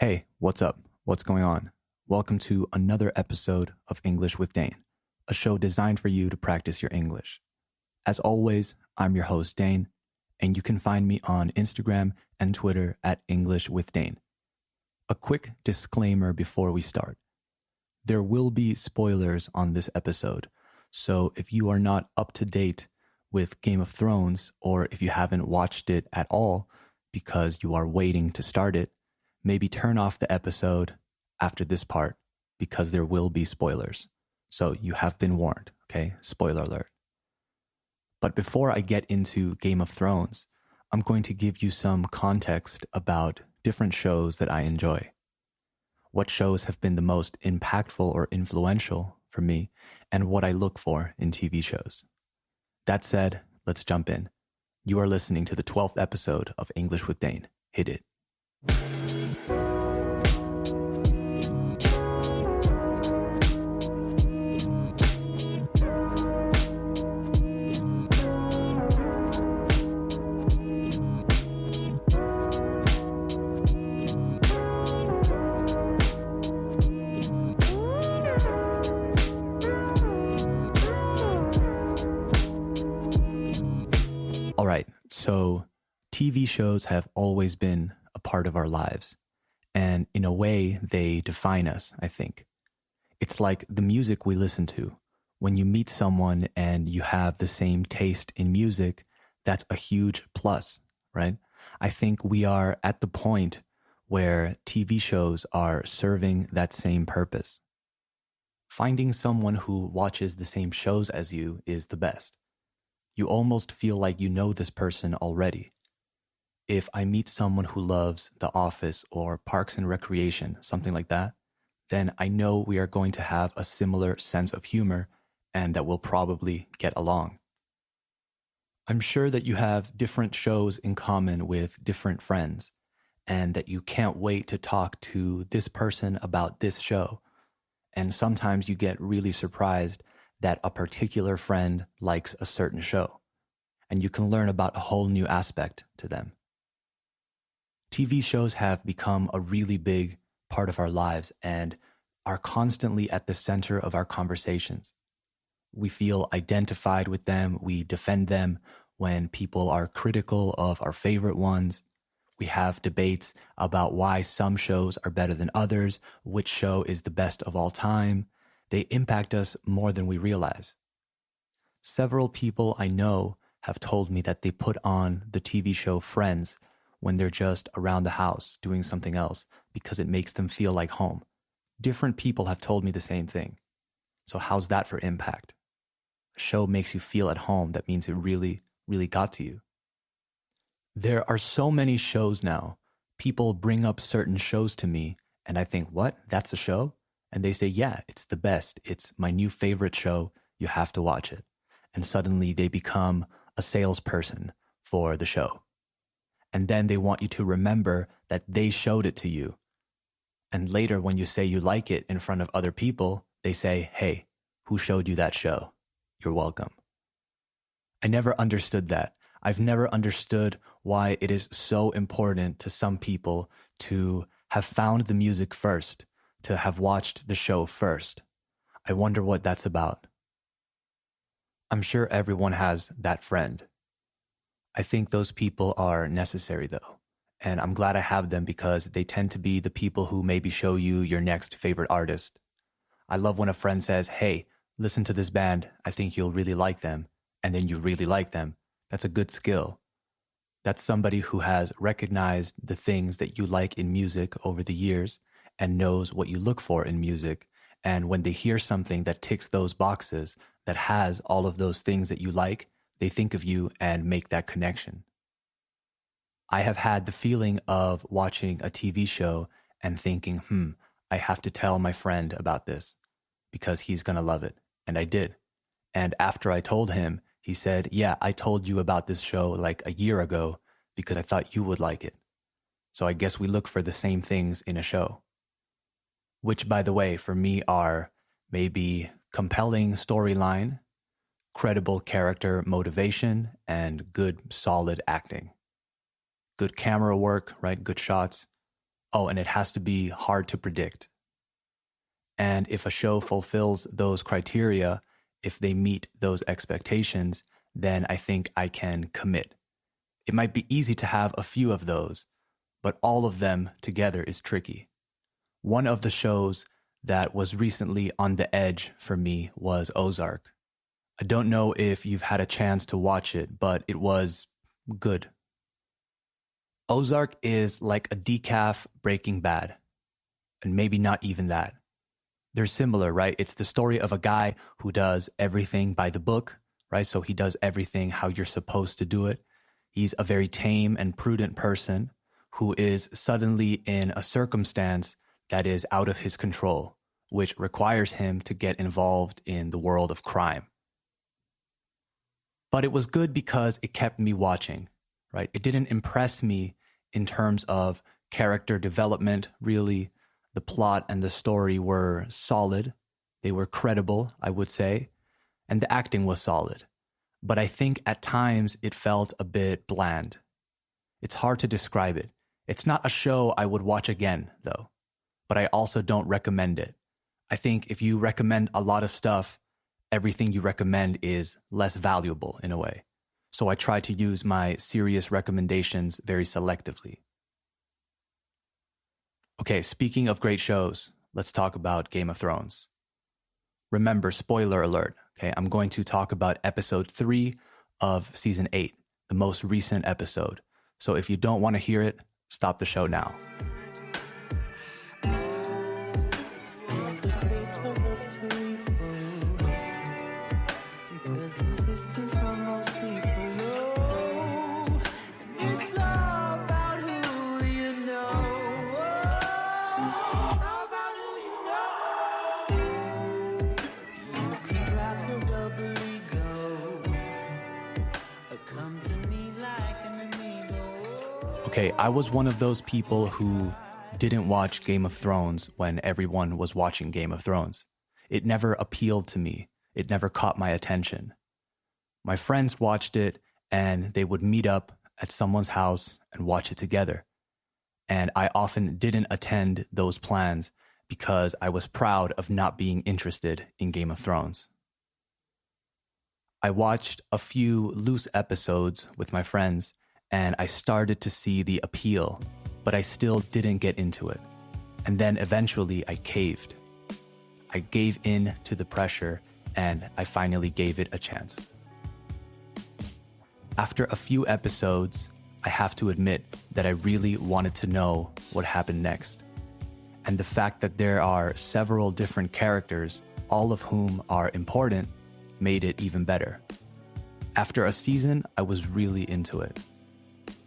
Hey, what's up? What's going on? Welcome to another episode of English with Dane, a show designed for you to practice your English. As always, I'm your host, Dane, and you can find me on Instagram and Twitter at English with Dane. A quick disclaimer before we start. There will be spoilers on this episode, so if you are not up to date with Game of Thrones, or if you haven't watched it at all because you are waiting to start it, maybe turn off the episode after this part because there will be spoilers. So you have been warned, okay? Spoiler alert. But before I get into Game of Thrones, I'm going to give you some context about different shows that I enjoy. What shows have been the most impactful or influential for me, and what I look for in TV shows. That said, let's jump in. You are listening to the 12th episode of English with Dane. Hit it. All right, so TV shows have always been a part of our lives, and in a way, they define us, I think. It's like the music we listen to. When you meet someone and you have the same taste in music, that's a huge plus, right? I think we are at the point where TV shows are serving that same purpose. Finding someone who watches the same shows as you is the best. You almost feel like you know this person already. If I meet someone who loves The Office or Parks and Recreation, something like that, then I know we are going to have a similar sense of humor and that we'll probably get along. I'm sure that you have different shows in common with different friends and that you can't wait to talk to this person about this show. And sometimes you get really surprised that a particular friend likes a certain show, and you can learn about a whole new aspect to them. TV shows have become a really big part of our lives and are constantly at the center of our conversations. We feel identified with them, we defend them when people are critical of our favorite ones. We have debates about why some shows are better than others, which show is the best of all time. They impact us more than we realize. Several people I know have told me that they put on the TV show Friends when they're just around the house doing something else because it makes them feel like home. Different people have told me the same thing. So how's that for impact? A show makes you feel at home. That means it really, really got to you. There are so many shows now. People bring up certain shows to me and I think, what? That's a show? And they say, yeah, it's the best. It's my new favorite show. You have to watch it. And suddenly they become a salesperson for the show. And then they want you to remember that they showed it to you. And later when you say you like it in front of other people, they say, hey, who showed you that show? You're welcome. I never understood that. I've never understood why it is so important to some people to have found the music first, to have watched the show first. I wonder what that's about. I'm sure everyone has that friend. I think those people are necessary though. And I'm glad I have them because they tend to be the people who maybe show you your next favorite artist. I love when a friend says, hey, listen to this band. I think you'll really like them. And then you really like them. That's a good skill. That's somebody who has recognized the things that you like in music over the years and knows what you look for in music. And when they hear something that ticks those boxes, that has all of those things that you like, they think of you and make that connection. I have had the feeling of watching a TV show and thinking, I have to tell my friend about this because he's going to love it. And I did. And after I told him, he said, yeah, I told you about this show like a year ago because I thought you would like it. So I guess we look for the same things in a show. Which, by the way, for me are maybe compelling storyline, credible character motivation, and good, solid acting. Good camera work, right? Good shots. Oh, and it has to be hard to predict. And if a show fulfills those criteria, if they meet those expectations, then I think I can commit. It might be easy to have a few of those, but all of them together is tricky. One of the shows that was recently on the edge for me was Ozark. I don't know if you've had a chance to watch it, but it was good. Ozark is like a decaf Breaking Bad, and maybe not even that. They're similar, right? It's the story of a guy who does everything by the book, right? So he does everything how you're supposed to do it. He's a very tame and prudent person who is suddenly in a circumstance that is out of his control, which requires him to get involved in the world of crime. But it was good because it kept me watching, right? It didn't impress me in terms of character development, really. The plot and the story were solid. They were credible, I would say. And the acting was solid. But I think at times it felt a bit bland. It's hard to describe it. It's not a show I would watch again, though. But I also don't recommend it. I think if you recommend a lot of stuff, everything you recommend is less valuable in a way. So I try to use my serious recommendations very selectively. Okay, speaking of great shows, let's talk about Game of Thrones. Remember, spoiler alert, okay? I'm going to talk about episode 3 of season 8, the most recent episode. So if you don't want to hear it, stop the show now. Okay, I was one of those people who didn't watch Game of Thrones when everyone was watching Game of Thrones. It never appealed to me. It never caught my attention. My friends watched it and they would meet up at someone's house and watch it together. And I often didn't attend those plans because I was proud of not being interested in Game of Thrones. I watched a few loose episodes with my friends and I started to see the appeal, but I still didn't get into it. And then eventually I caved. I gave in to the pressure and I finally gave it a chance. After a few episodes, I have to admit that I really wanted to know what happened next. And the fact that there are several different characters, all of whom are important, made it even better. After a season, I was really into it.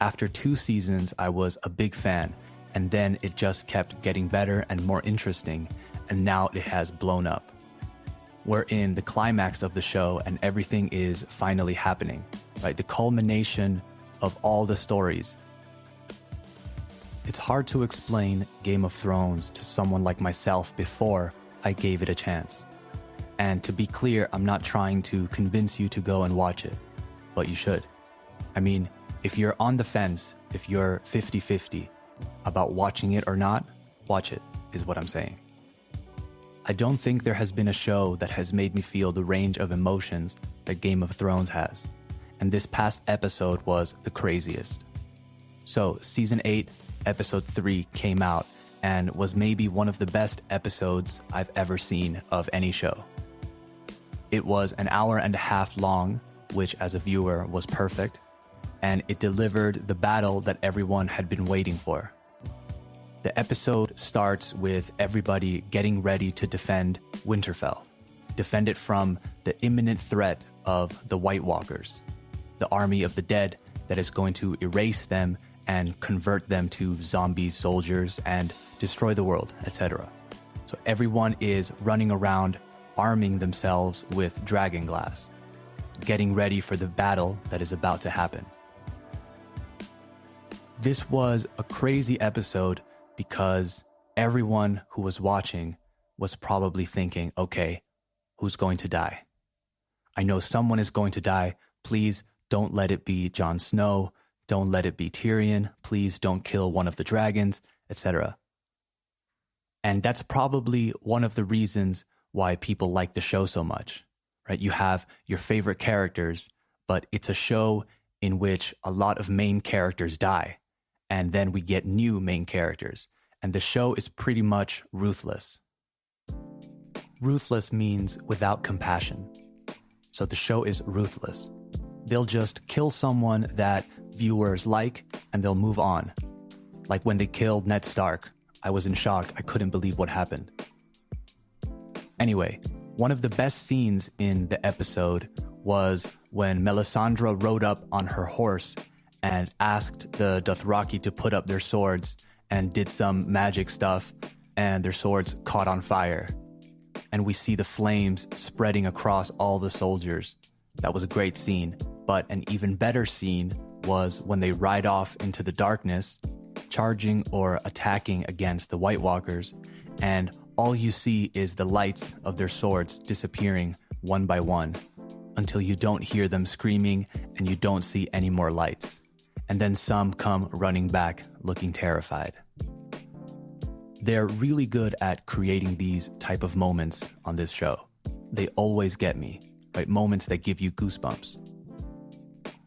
After 2 seasons, I was a big fan, and then it just kept getting better and more interesting, and now it has blown up. We're in the climax of the show, and everything is finally happening, right? The culmination of all the stories. It's hard to explain Game of Thrones to someone like myself before I gave it a chance. And to be clear, I'm not trying to convince you to go and watch it, but you should. I mean, if you're on the fence, if you're 50-50 about watching it or not, watch it, is what I'm saying. I don't think there has been a show that has made me feel the range of emotions that Game of Thrones has. And this past episode was the craziest. So, season 8, episode 3 came out and was maybe one of the best episodes I've ever seen of any show. It was an hour and a half long, which as a viewer was perfect. And it delivered the battle that everyone had been waiting for. The episode starts with everybody getting ready to defend Winterfell, defend it from the imminent threat of the White Walkers, the army of the dead that is going to erase them and convert them to zombie soldiers and destroy the world, etc. So everyone is running around, arming themselves with dragon glass, getting ready for the battle that is about to happen. This was a crazy episode because everyone who was watching was probably thinking, okay, who's going to die? I know someone is going to die. Please don't let it be Jon Snow. Don't let it be Tyrion. Please don't kill one of the dragons, etc. And that's probably one of the reasons why people like the show so much, right? You have your favorite characters, but it's a show in which a lot of main characters die. And then we get new main characters. And the show is pretty much ruthless. Ruthless means without compassion. So the show is ruthless. They'll just kill someone that viewers like, and they'll move on. Like when they killed Ned Stark. I was in shock. I couldn't believe what happened. Anyway, one of the best scenes in the episode was when Melisandre rode up on her horse and asked the Dothraki to put up their swords and did some magic stuff, and their swords caught on fire. And we see the flames spreading across all the soldiers. That was a great scene. But an even better scene was when they ride off into the darkness, charging or attacking against the White Walkers, and all you see is the lights of their swords disappearing one by one until you don't hear them screaming and you don't see any more lights. And then some come running back looking terrified. They're really good at creating these type of moments on this show. They always get me, right? Moments that give you goosebumps.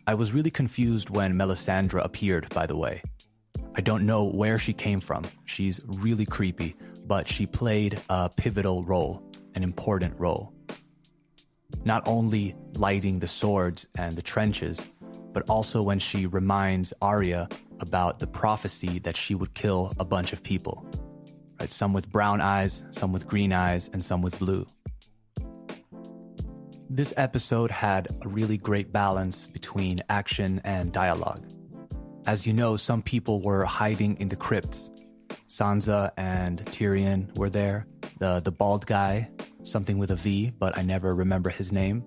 I was really confused when Melisandre appeared, by the way. I don't know where she came from. She's really creepy, but she played a pivotal role, an important role. Not only lighting the swords and the trenches, but also when she reminds Arya about the prophecy that she would kill a bunch of people. Right? Some with brown eyes, some with green eyes, and some with blue. This episode had a really great balance between action and dialogue. As you know, some people were hiding in the crypts. Sansa and Tyrion were there. The bald guy, something with a V, but I never remember his name.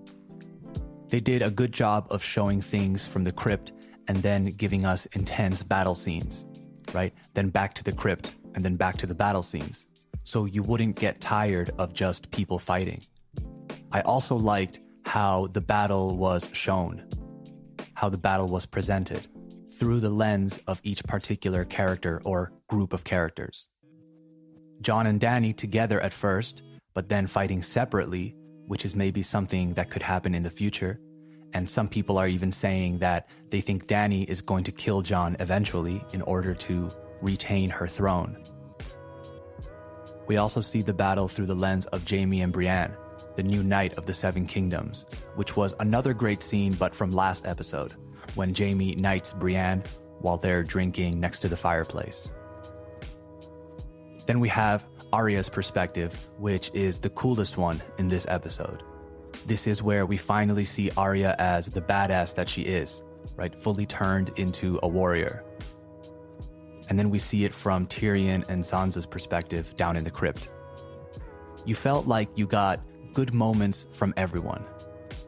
They did a good job of showing things from the crypt and then giving us intense battle scenes, right? Then back to the crypt and then back to the battle scenes. So you wouldn't get tired of just people fighting. I also liked how the battle was shown, how the battle was presented through the lens of each particular character or group of characters. Jon and Dany together at first, but then fighting separately, which is maybe something that could happen in the future. And some people are even saying that they think Dany is going to kill Jon eventually in order to retain her throne. We also see the battle through the lens of Jaime and Brienne, the new Knight of the Seven Kingdoms, which was another great scene, but from last episode, when Jaime knights Brienne while they're drinking next to the fireplace. Then we have Arya's perspective, which is the coolest one in this episode. This is where we finally see Arya as the badass that she is, right? Fully turned into a warrior. And then we see it from Tyrion and Sansa's perspective down in the crypt. You felt like you got good moments from everyone,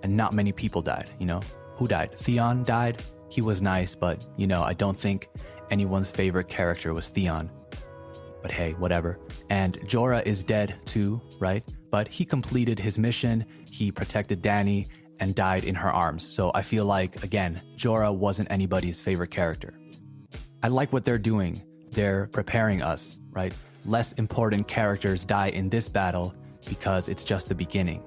and not many people died, you know? Who died? Theon died. He was nice, but, you know, I don't think anyone's favorite character was Theon. But hey, whatever. And Jorah is dead too, right? But he completed his mission, he protected Dany, and died in her arms. So I feel like, again, Jorah wasn't anybody's favorite character. I like what they're doing. They're preparing us, right? Less important characters die in this battle because it's just the beginning,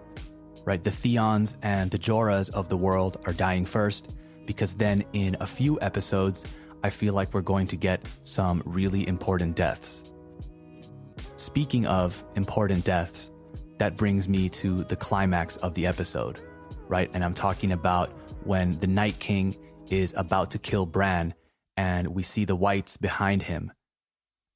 right? The Theons and the Jorahs of the world are dying first, because then in a few episodes, I feel like we're going to get some really important deaths. Speaking of important deaths, that brings me to the climax of the episode, right? And I'm talking about when the Night King is about to kill Bran and we see the whites behind him.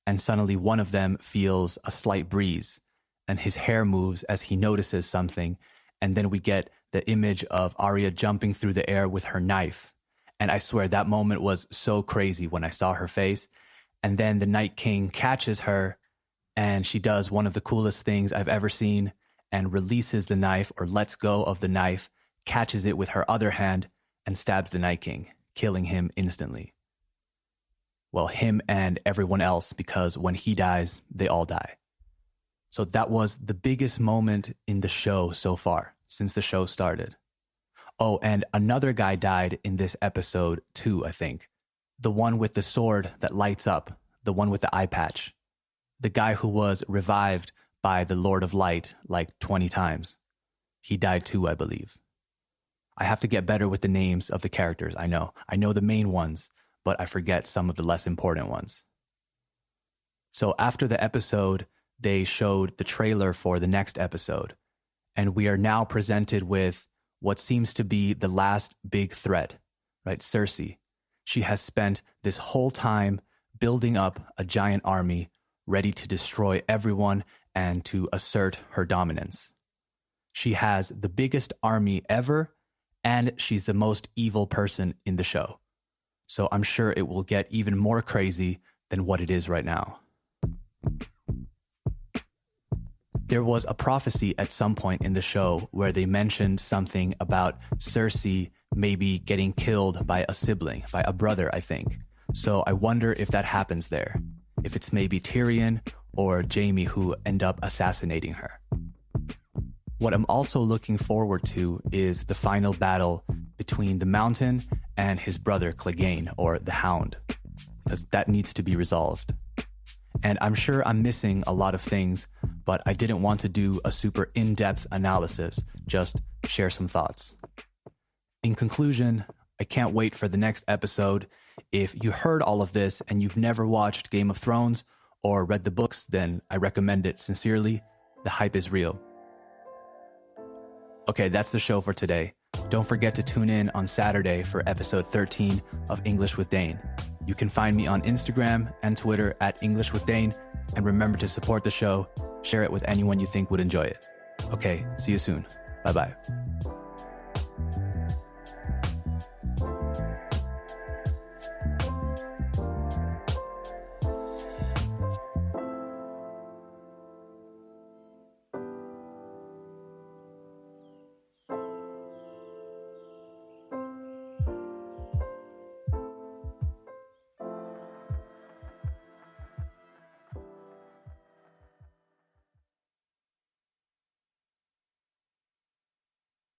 And suddenly one of them feels a slight breeze and his hair moves as he notices something. And then we get the image of Arya jumping through the air with her knife. And I swear that moment was so crazy when I saw her face. And then the Night King catches her and she does one of the coolest things I've ever seen and releases the knife or lets go of the knife, catches it with her other hand and stabs the Night King, killing him instantly. Well, him and everyone else, because when he dies, they all die. So that was the biggest moment in the show so far, since the show started. Oh, and another guy died in this episode too, I think. The one with the sword that lights up, the one with the eye patch. The guy who was revived by the Lord of Light like 20 times. He died too, I believe. I have to get better with the names of the characters, I know. I know the main ones, but I forget some of the less important ones. So after the episode, they showed the trailer for the next episode, and we are now presented with what seems to be the last big threat, right? Cersei. She has spent this whole time building up a giant army ready to destroy everyone and to assert her dominance. She has the biggest army ever, and she's the most evil person in the show. So I'm sure it will get even more crazy than what it is right now. There was a prophecy at some point in the show where they mentioned something about Cersei maybe getting killed by a sibling, by a brother, I think. So I wonder if that happens there. If it's maybe Tyrion or Jaime who end up assassinating her. What I'm also looking forward to is the final battle between the Mountain and his brother Clegane, or the Hound, because that needs to be resolved. And I'm sure I'm missing a lot of things, but I didn't want to do a super in-depth analysis, just share some thoughts. In conclusion, I can't wait for the next episode. If you heard all of this and you've never watched Game of Thrones or read the books, then I recommend it sincerely. The hype is real. Okay, that's the show for today. Don't forget to tune in on Saturday for episode 13 of English with Dane. You can find me on Instagram and Twitter at English with Dane. And remember to support the show. Share it with anyone you think would enjoy it. Okay, see you soon. Bye-bye.